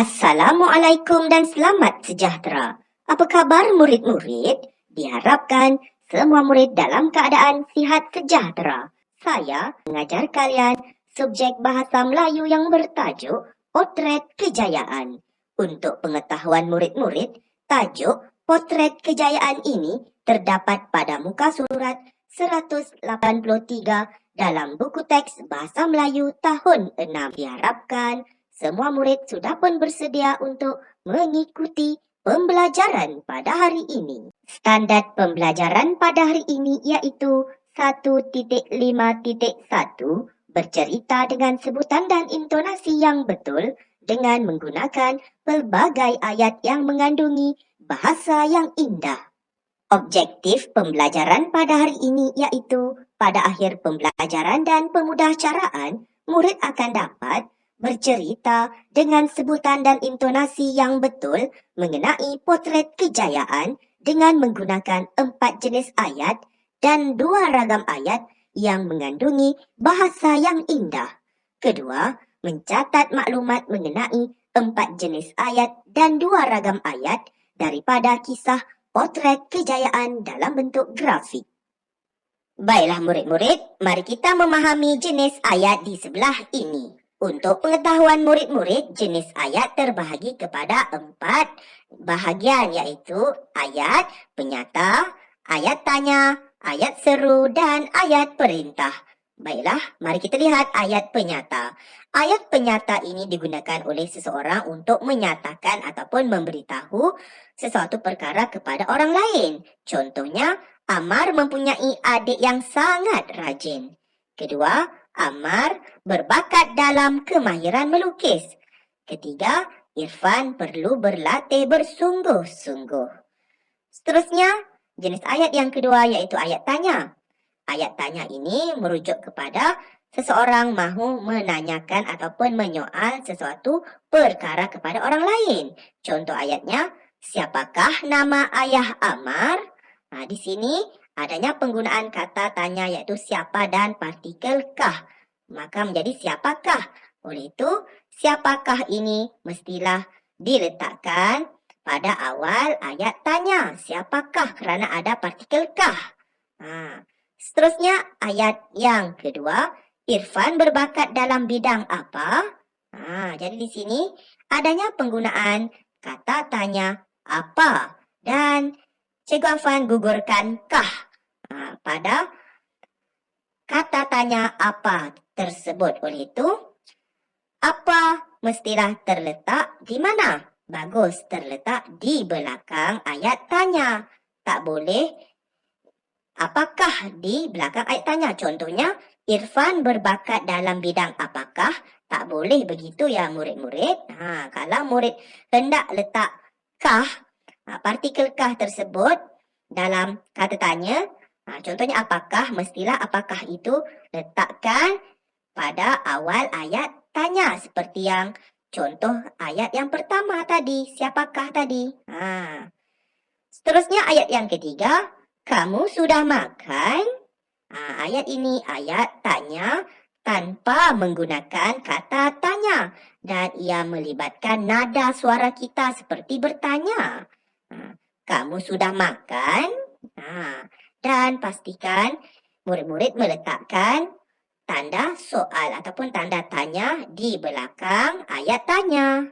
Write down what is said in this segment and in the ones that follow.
Assalamualaikum dan selamat sejahtera. Apa khabar murid-murid? Diharapkan semua murid dalam keadaan sihat sejahtera. Saya mengajar kalian subjek bahasa Melayu yang bertajuk Potret Kejayaan. Untuk pengetahuan murid-murid, tajuk Potret Kejayaan ini terdapat pada muka surat 183 dalam buku teks Bahasa Melayu tahun 6. Diharapkan semua murid sudah pun bersedia untuk mengikuti pembelajaran pada hari ini. Standard pembelajaran pada hari ini iaitu 1.5.1 bercerita dengan sebutan dan intonasi yang betul dengan menggunakan pelbagai ayat yang mengandungi bahasa yang indah. Objektif pembelajaran pada hari ini iaitu pada akhir pembelajaran dan pemudahcaraan, murid akan dapat bercerita dengan sebutan dan intonasi yang betul mengenai potret kejayaan dengan menggunakan 4 jenis ayat dan 2 ragam ayat yang mengandungi bahasa yang indah. Kedua, mencatat maklumat mengenai 4 jenis ayat dan 2 ragam ayat daripada kisah potret kejayaan dalam bentuk grafik. Baiklah murid-murid, mari kita memahami jenis ayat di sebelah ini. Untuk pengetahuan murid-murid, jenis ayat terbahagi kepada 4 bahagian iaitu ayat penyata, ayat tanya, ayat seru dan ayat perintah. Baiklah, mari kita lihat ayat penyata. Ayat penyata ini digunakan oleh seseorang untuk menyatakan ataupun memberitahu sesuatu perkara kepada orang lain. Contohnya, Amar mempunyai adik yang sangat rajin. Kedua, Amar berbakat dalam kemahiran melukis. Ketiga, Irfan perlu berlatih bersungguh-sungguh. Seterusnya, jenis ayat yang kedua iaitu ayat tanya. Ayat tanya ini merujuk kepada seseorang mahu menanyakan ataupun menyoal sesuatu perkara kepada orang lain. Contoh ayatnya, siapakah nama ayah Amar? Di sini adanya penggunaan kata tanya iaitu siapa dan partikel kah. Maka menjadi siapakah. Oleh itu, siapakah ini mestilah diletakkan pada awal ayat tanya. Siapakah kerana ada partikel kah. Seterusnya, ayat yang kedua, Irfan berbakat dalam bidang apa? Jadi di sini adanya penggunaan kata tanya apa dan Cikgu Afan gugurkan kah pada kata tanya apa tersebut. Oleh itu, apa mestilah terletak di mana? Bagus, terletak di belakang ayat tanya. Tak boleh apakah di belakang ayat tanya. Contohnya, Irfan berbakat dalam bidang apakah? Tak boleh begitu ya murid-murid. Kalau murid hendak letak kah, partikel kah tersebut dalam kata tanya, contohnya apakah, mestilah apakah itu letakkan pada awal ayat tanya. Seperti yang contoh ayat yang pertama tadi, siapakah tadi. Seterusnya ayat yang ketiga, kamu sudah makan? Ayat ini ayat tanya tanpa menggunakan kata tanya dan ia melibatkan nada suara kita seperti bertanya. Kamu sudah makan? Dan pastikan murid-murid meletakkan tanda soal ataupun tanda tanya di belakang ayat tanya.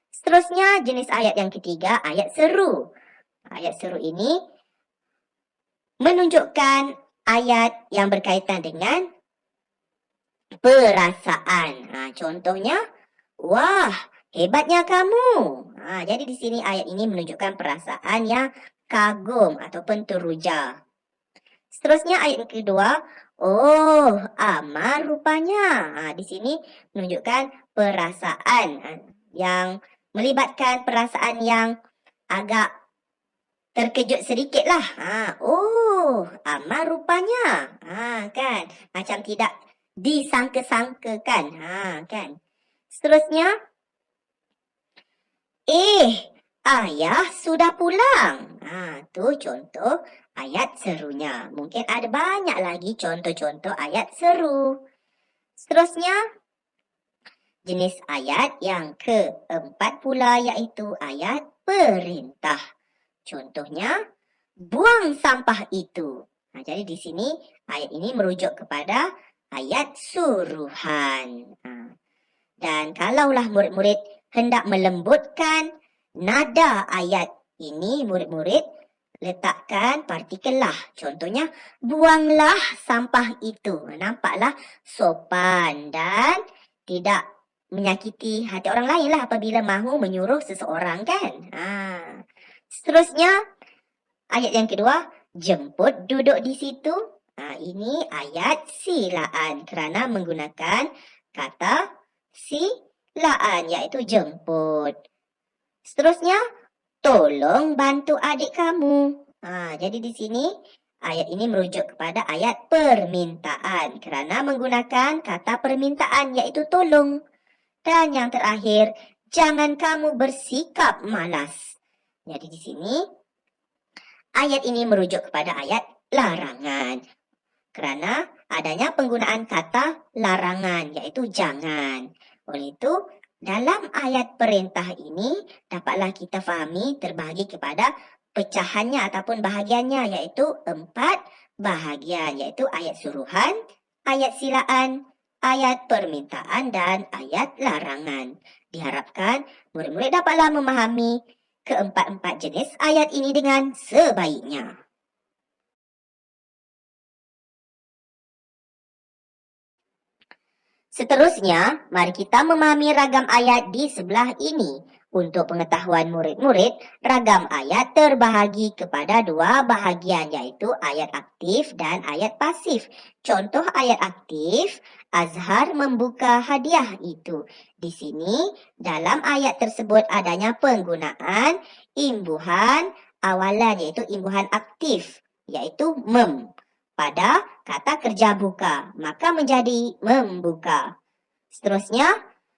Seterusnya jenis ayat yang ketiga, ayat seru. Ayat seru ini menunjukkan ayat yang berkaitan dengan perasaan. Contohnya, wah, hebatnya kamu. Jadi di sini ayat ini menunjukkan perasaan yang kagum ataupun teruja. Seterusnya ayat yang kedua, oh, Amar rupanya. Di sini menunjukkan perasaan yang melibatkan perasaan yang agak terkejut sedikit lah. Oh, Amar rupanya. Kan? Macam tidak disangka-sangkakan. Kan? Seterusnya, ayah sudah pulang. Tu contoh ayat serunya. Mungkin ada banyak lagi contoh-contoh ayat seru. Seterusnya, Jenis ayat yang keempat pula iaitu ayat perintah. Contohnya, buang sampah itu. Jadi di sini ayat ini merujuk kepada ayat suruhan. Dan kalaulah murid-murid hendak melembutkan nada ayat ini, murid-murid letakkan partikel lah. Contohnya, buanglah sampah itu. Nampaklah sopan dan tidak menyakiti hati orang lain lah apabila mahu menyuruh seseorang kan. Seterusnya, ayat yang kedua, jemput duduk di situ. Ini ayat silaan kerana menggunakan kata silaan iaitu jemput. Seterusnya, tolong bantu adik kamu. Jadi di sini ayat ini merujuk kepada ayat permintaan kerana menggunakan kata permintaan iaitu tolong. Dan yang terakhir, jangan kamu bersikap malas. Jadi di sini ayat ini merujuk kepada ayat larangan. Kerana adanya penggunaan kata larangan iaitu jangan. Oleh itu, dalam ayat perintah ini dapatlah kita fahami terbahagi kepada pecahannya ataupun bahagiannya iaitu 4 bahagian iaitu ayat suruhan, ayat silaan, ayat permintaan dan ayat larangan. Diharapkan murid-murid dapatlah memahami keempat-empat jenis ayat ini dengan sebaiknya. Seterusnya, mari kita memahami ragam ayat di sebelah ini. Untuk pengetahuan murid-murid, ragam ayat terbahagi kepada 2 bahagian iaitu ayat aktif dan ayat pasif. Contoh ayat aktif, Azhar membuka hadiah itu. Di sini, dalam ayat tersebut adanya penggunaan imbuhan awalan iaitu imbuhan aktif iaitu mem. Pada kata kerja buka, maka menjadi membuka. Seterusnya,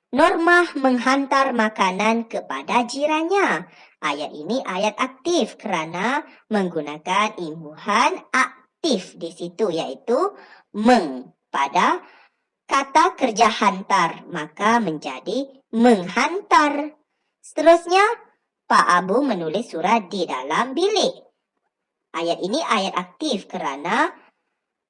Normah menghantar makanan kepada jirannya. Ayat ini ayat aktif kerana menggunakan imbuhan aktif di situ iaitu meng. Pada kata kerja hantar, maka menjadi menghantar. Seterusnya, Pak Abu menulis surat di dalam bilik. Ayat ini ayat aktif kerana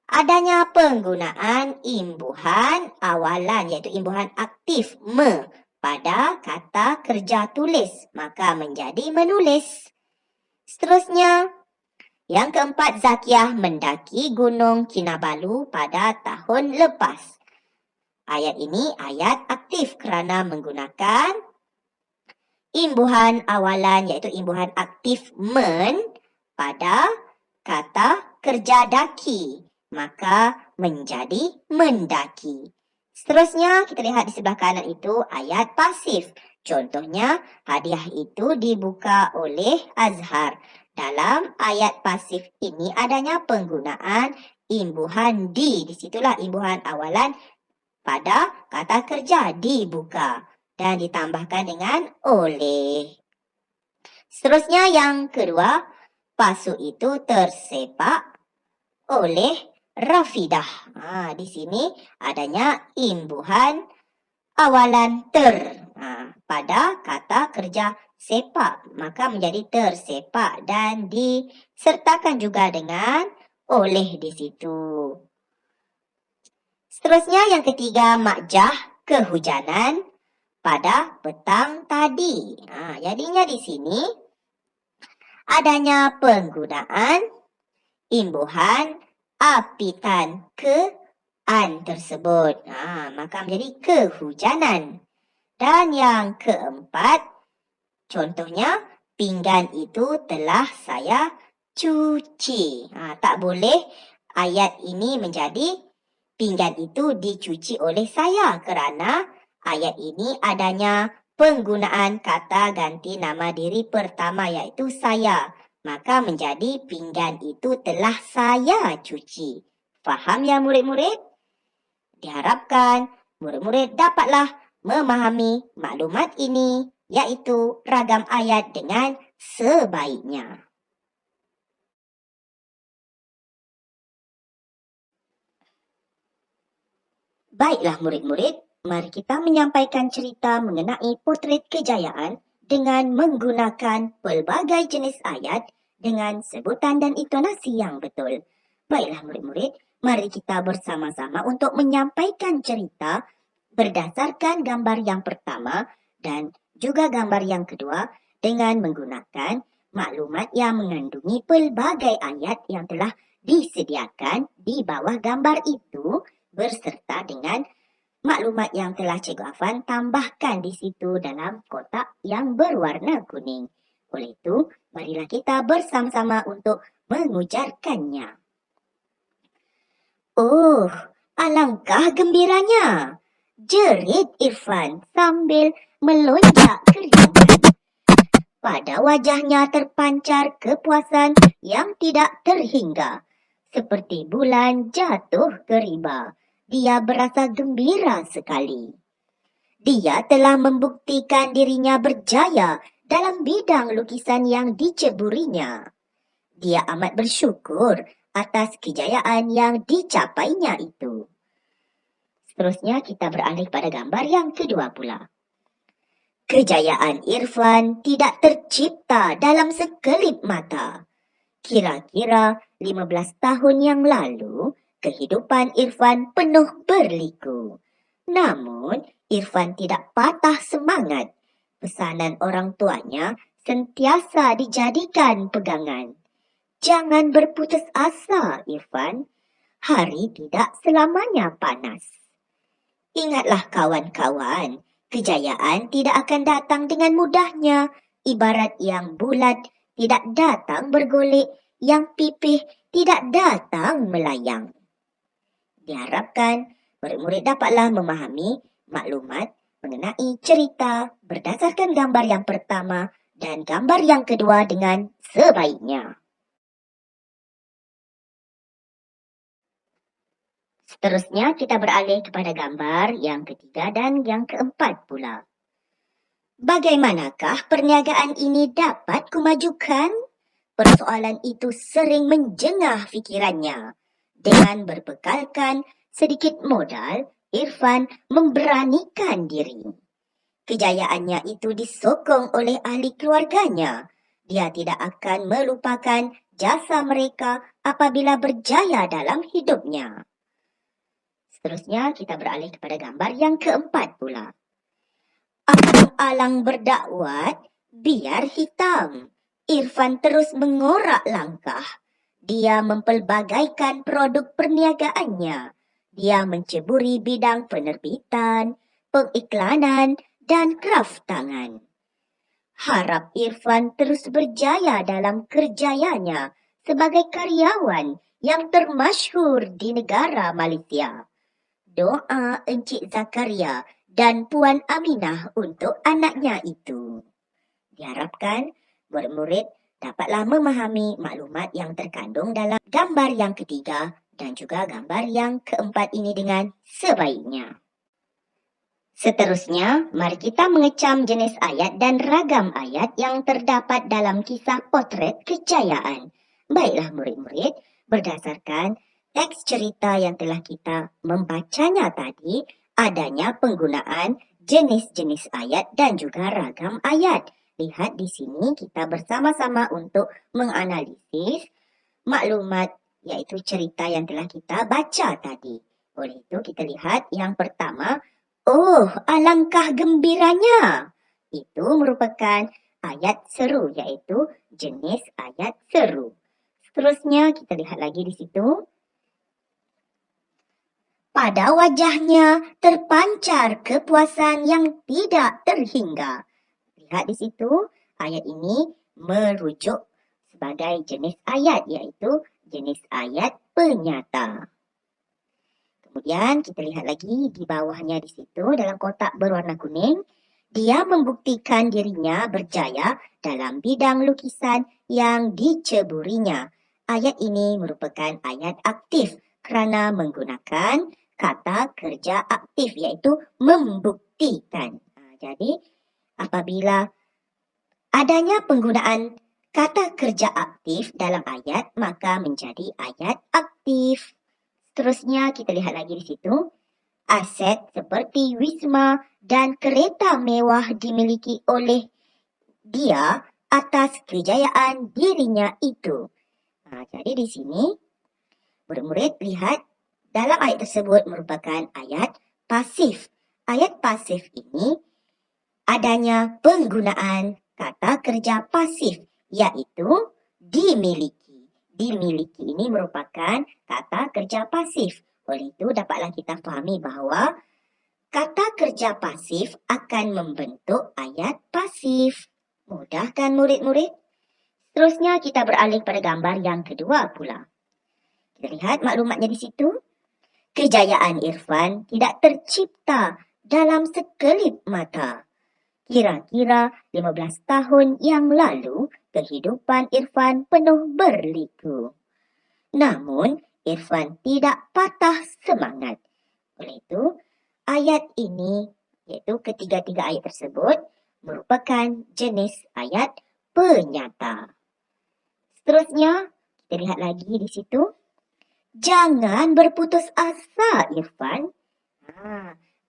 adanya penggunaan imbuhan awalan iaitu imbuhan aktif me pada kata kerja tulis, maka menjadi menulis. Seterusnya, yang keempat, Zakiah mendaki Gunung Kinabalu pada tahun lepas. Ayat ini ayat aktif kerana menggunakan imbuhan awalan iaitu imbuhan aktif men pada kata kerja daki, maka menjadi mendaki. Seterusnya, kita lihat di sebelah kanan itu ayat pasif. Contohnya, hadiah itu dibuka oleh Azhar. Dalam ayat pasif ini adanya penggunaan imbuhan di. Disitulah imbuhan awalan pada kata kerja dibuka. Dan ditambahkan dengan oleh. Seterusnya yang kedua, pasu itu tersepak oleh Rafidah. Di sini adanya imbuhan awalan ter pada kata kerja sepak. Maka menjadi tersepak dan disertakan juga dengan oleh di situ. Seterusnya yang ketiga, makjah kehujanan pada petang tadi. Jadinya di sini adanya penggunaan imbuhan apitan ke-an tersebut. Maka menjadi kehujanan. Dan yang keempat, contohnya, pinggan itu telah saya cuci. Tak boleh ayat ini menjadi pinggan itu dicuci oleh saya kerana ayat ini adanya penggunaan kata ganti nama diri pertama iaitu saya. Maka menjadi pinggan itu telah saya cuci. Faham ya murid-murid? Diharapkan murid-murid dapatlah memahami maklumat ini iaitu ragam ayat dengan sebaiknya. Baiklah murid-murid, Mari kita menyampaikan cerita mengenai potret kejayaan dengan menggunakan pelbagai jenis ayat dengan sebutan dan intonasi yang betul. Baiklah murid-murid, mari kita bersama-sama untuk menyampaikan cerita berdasarkan gambar yang pertama dan juga gambar yang kedua dengan menggunakan maklumat yang mengandungi pelbagai ayat yang telah disediakan di bawah gambar itu berserta dengan maklumat yang telah Cikgu Afan tambahkan di situ dalam kotak yang berwarna kuning. Oleh itu, marilah kita bersama-sama untuk mengujarkannya. Oh, alangkah gembiranya! Jerit Irfan sambil melonjak keringat. Pada wajahnya terpancar kepuasan yang tidak terhingga. Seperti bulan jatuh ke riba. Dia berasa gembira sekali. Dia telah membuktikan dirinya berjaya dalam bidang lukisan yang diceburinya. Dia amat bersyukur atas kejayaan yang dicapainya itu. Seterusnya kita beralih pada gambar yang kedua pula. Kejayaan Irfan tidak tercipta dalam sekelip mata. Kira-kira 15 tahun yang lalu, kehidupan Irfan penuh berliku. Namun, Irfan tidak patah semangat. Pesanan orang tuanya sentiasa dijadikan pegangan. Jangan berputus asa, Irfan. Hari tidak selamanya panas. Ingatlah kawan-kawan, kejayaan tidak akan datang dengan mudahnya. Ibarat yang bulat tidak datang bergolek, yang pipih tidak datang melayang. Diharapkan murid-murid dapatlah memahami maklumat mengenai cerita berdasarkan gambar yang pertama dan gambar yang kedua dengan sebaiknya. Seterusnya kita beralih kepada gambar yang ketiga dan yang keempat pula. Bagaimanakah perniagaan ini dapat kumajukan? Persoalan itu sering menjengah fikirannya. Dengan berbekalkan sedikit modal, Irfan memberanikan diri. Kejayaannya itu disokong oleh ahli keluarganya. Dia tidak akan melupakan jasa mereka apabila berjaya dalam hidupnya. Seterusnya kita beralih kepada gambar yang keempat pula. Alang-alang berdakwat, biar hitam. Irfan terus mengorak langkah. Dia mempelbagaikan produk perniagaannya. Dia menceburi bidang penerbitan, pengiklanan, dan kraf tangan. Harap Irfan terus berjaya dalam kerjayanya sebagai karyawan yang termasyhur di negara Malaysia. Doa Encik Zakaria dan Puan Aminah untuk anaknya itu. Diharapkan murid-murid dapatlah memahami maklumat yang terkandung dalam gambar yang ketiga dan juga gambar yang keempat ini dengan sebaiknya. Seterusnya, mari kita mengecam jenis ayat dan ragam ayat yang terdapat dalam kisah potret kejayaan. Baiklah murid-murid, berdasarkan teks cerita yang telah kita membacanya tadi, adanya penggunaan jenis-jenis ayat dan juga ragam ayat. Lihat di sini kita bersama-sama untuk menganalisis maklumat iaitu cerita yang telah kita baca tadi. Oleh itu kita lihat yang pertama, oh alangkah gembiranya. Itu merupakan ayat seru iaitu jenis ayat seru. Seterusnya kita lihat lagi di situ. Pada wajahnya terpancar kepuasan yang tidak terhingga. Lihat di situ, ayat ini merujuk sebagai jenis ayat iaitu jenis ayat penyata. Kemudian kita lihat lagi di bawahnya di situ dalam kotak berwarna kuning. Dia membuktikan dirinya berjaya dalam bidang lukisan yang diceburinya. Ayat ini merupakan ayat aktif kerana menggunakan kata kerja aktif iaitu membuktikan. Jadi apabila adanya penggunaan kata kerja aktif dalam ayat maka menjadi ayat aktif. Seterusnya kita lihat lagi di situ. Aset seperti wisma dan kereta mewah dimiliki oleh dia atas kejayaan dirinya itu. Jadi di sini murid-murid lihat dalam ayat tersebut merupakan ayat pasif. Ayat pasif ini adanya penggunaan kata kerja pasif yaitu dimiliki. Dimiliki ini merupakan kata kerja pasif. Oleh itu dapatlah kita fahami bahawa kata kerja pasif akan membentuk ayat pasif. Mudah kan murid-murid? Seterusnya kita beralih pada gambar yang kedua pula. Kita lihat maklumatnya di situ. Kejayaan Irfan tidak tercipta dalam sekelip mata. Kira-kira 15 tahun yang lalu, kehidupan Irfan penuh berliku. Namun, Irfan tidak patah semangat. Oleh itu, ayat ini, iaitu ketiga-tiga ayat tersebut, merupakan jenis ayat penyata. Seterusnya, kita lihat lagi di situ. Jangan berputus asa, Irfan.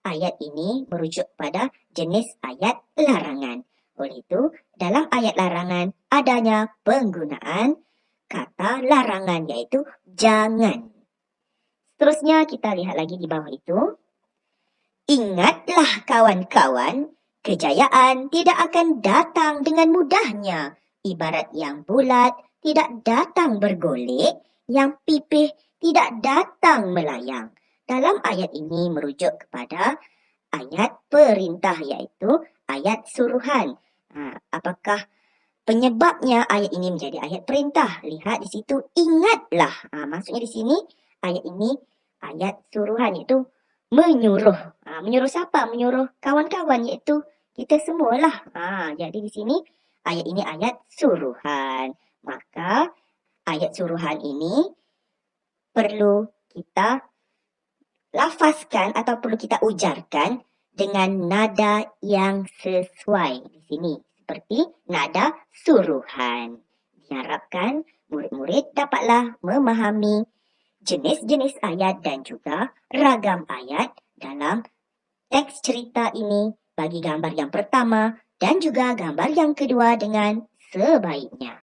Ayat ini merujuk pada jenis ayat larangan. Oleh itu, dalam ayat larangan adanya penggunaan kata larangan iaitu jangan. Seterusnya kita lihat lagi di bawah itu. Ingatlah kawan-kawan, kejayaan tidak akan datang dengan mudahnya. Ibarat yang bulat tidak datang bergolek, yang pipih tidak datang melayang. Dalam ayat ini merujuk kepada ayat perintah iaitu ayat suruhan. Apakah penyebabnya ayat ini menjadi ayat perintah? Lihat di situ, ingatlah. Maksudnya di sini ayat ini ayat suruhan iaitu menyuruh. Menyuruh siapa? Menyuruh kawan-kawan iaitu kita semualah. Jadi di sini ayat ini ayat suruhan. Maka ayat suruhan ini perlu kita lafazkan atau perlu kita ujarkan dengan nada yang sesuai di sini. Seperti nada suruhan. Diharapkan murid-murid dapatlah memahami jenis-jenis ayat dan juga ragam ayat dalam teks cerita ini bagi gambar yang pertama dan juga gambar yang kedua dengan sebaiknya.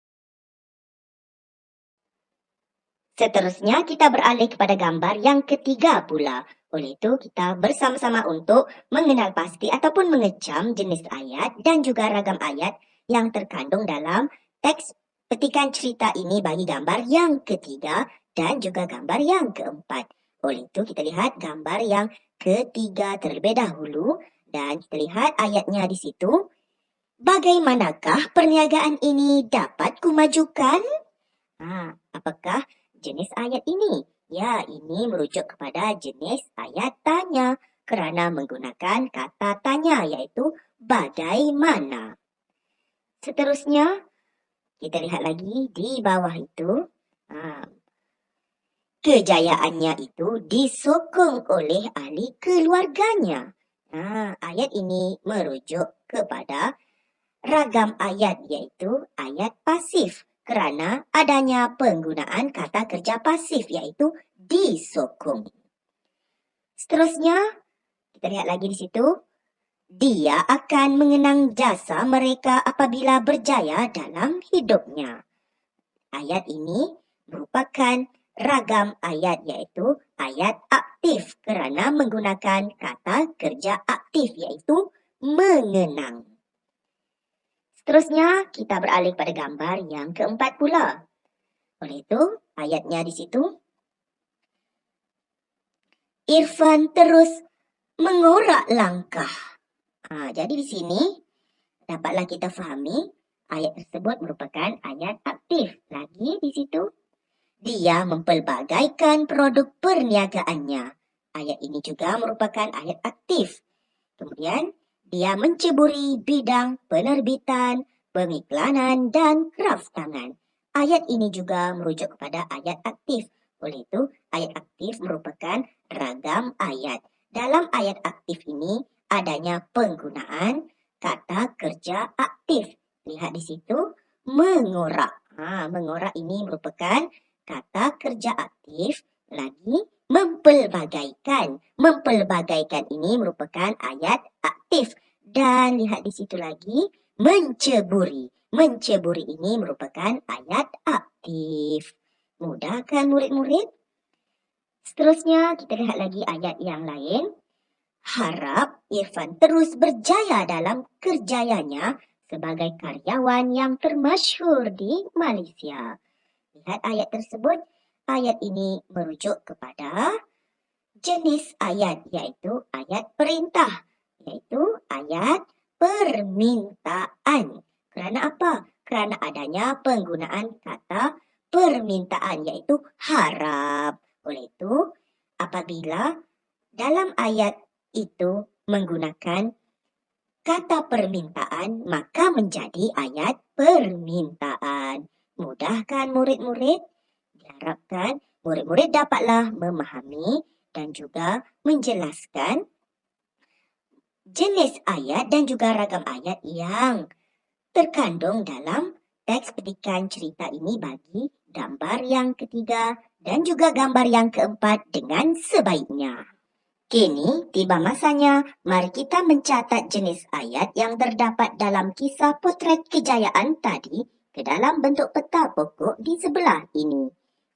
Seterusnya kita beralih kepada gambar yang ketiga pula. Oleh itu kita bersama-sama untuk mengenal pasti ataupun mengecam jenis ayat dan juga ragam ayat yang terkandung dalam teks petikan cerita ini bagi gambar yang ketiga dan juga gambar yang keempat. Oleh itu kita lihat gambar yang ketiga terlebih dahulu dan kita lihat ayatnya di situ. Bagaimanakah perniagaan ini dapat kumajukan? Apakah jenis ayat ini? Ya, ini merujuk kepada jenis ayat tanya kerana menggunakan kata tanya iaitu bagaimana. Seterusnya, kita lihat lagi di bawah itu. Kejayaannya itu disokong oleh ahli keluarganya. Ayat ini merujuk kepada ragam ayat iaitu ayat pasif. Kerana adanya penggunaan kata kerja pasif iaitu disokong. Seterusnya, kita lihat lagi di situ. Dia akan mengenang jasa mereka apabila berjaya dalam hidupnya. Ayat ini merupakan ragam ayat iaitu ayat aktif kerana menggunakan kata kerja aktif iaitu mengenang. Seterusnya, kita beralih pada gambar yang keempat pula. Oleh itu, ayatnya di situ. Irfan terus mengorak langkah. Jadi di sini, dapatlah kita fahami, ayat tersebut merupakan ayat aktif. Lagi di situ, dia mempelbagaikan produk perniagaannya. Ayat ini juga merupakan ayat aktif. Kemudian, dia menceburi bidang penerbitan, pengiklanan dan kraft tangan. Ayat ini juga merujuk kepada ayat aktif. Oleh itu, ayat aktif merupakan ragam ayat. Dalam ayat aktif ini adanya penggunaan kata kerja aktif. Lihat di situ, mengorak. Mengorak ini merupakan kata kerja aktif. Lagi, mempelbagaikan. Mempelbagaikan ini merupakan ayat aktif. Dan lihat di situ lagi, menceburi. Menceburi ini merupakan ayat aktif. Mudah kan murid-murid? Seterusnya kita lihat lagi ayat yang lain. Harap Irfan terus berjaya dalam kerjayanya sebagai karyawan yang termasyhur di Malaysia. Lihat ayat tersebut. Ayat ini merujuk kepada jenis ayat, iaitu ayat perintah, iaitu ayat permintaan. Kerana apa? Kerana adanya penggunaan kata permintaan, iaitu harap. Oleh itu, apabila dalam ayat itu menggunakan kata permintaan, maka menjadi ayat permintaan. Mudah kan murid-murid? Diharapkan murid-murid dapatlah memahami dan juga menjelaskan jenis ayat dan juga ragam ayat yang terkandung dalam teks petikan cerita ini bagi gambar yang ketiga dan juga gambar yang keempat dengan sebaiknya. Kini tiba masanya, mari kita mencatat jenis ayat yang terdapat dalam kisah potret kejayaan tadi ke dalam bentuk peta pokok di sebelah ini.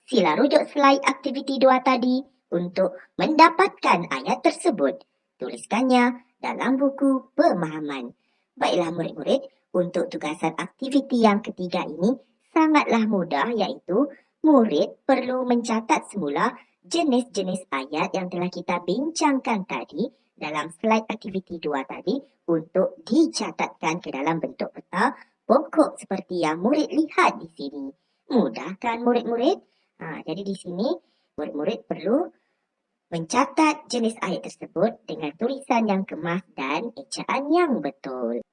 Sila rujuk slide aktiviti 2 tadi untuk mendapatkan ayat tersebut. Tuliskannya dalam buku pemahaman. Baiklah murid-murid, untuk tugasan aktiviti yang ketiga ini sangatlah mudah, iaitu murid perlu mencatat semula jenis-jenis ayat yang telah kita bincangkan tadi dalam slide aktiviti 2 tadi untuk dicatatkan ke dalam bentuk peta pokok seperti yang murid lihat di sini. Mudah kan murid-murid? Jadi di sini murid-murid perlu mencatat jenis ayat tersebut dengan tulisan yang kemas dan ejaan yang betul.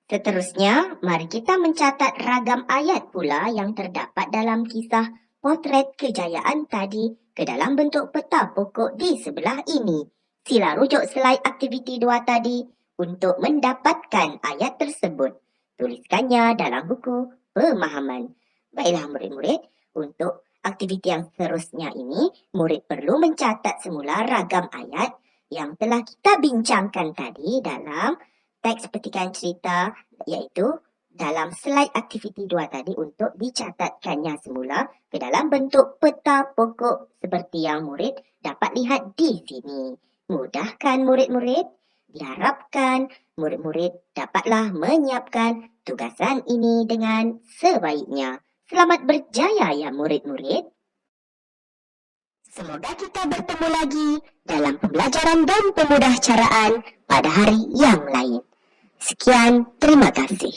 Seterusnya, mari kita mencatat ragam ayat pula yang terdapat dalam kisah potret kejayaan tadi ke dalam bentuk peta pokok di sebelah ini. Sila rujuk slide aktiviti 2 tadi untuk mendapatkan ayat tersebut. Tuliskannya dalam buku pemahaman. Baiklah murid-murid, untuk aktiviti yang seterusnya ini, murid perlu mencatat semula ragam ayat yang telah kita bincangkan tadi dalam teks petikan cerita, iaitu dalam slide aktiviti 2 tadi untuk dicatatkannya semula ke dalam bentuk peta pokok seperti yang murid dapat lihat di sini. Mudah kan murid-murid? Diharapkan murid-murid dapatlah menyiapkan tugasan ini dengan sebaiknya. Selamat berjaya ya murid-murid. Semoga kita bertemu lagi dalam pembelajaran dan pemudah caraan pada hari yang lain. Sekian, terima kasih.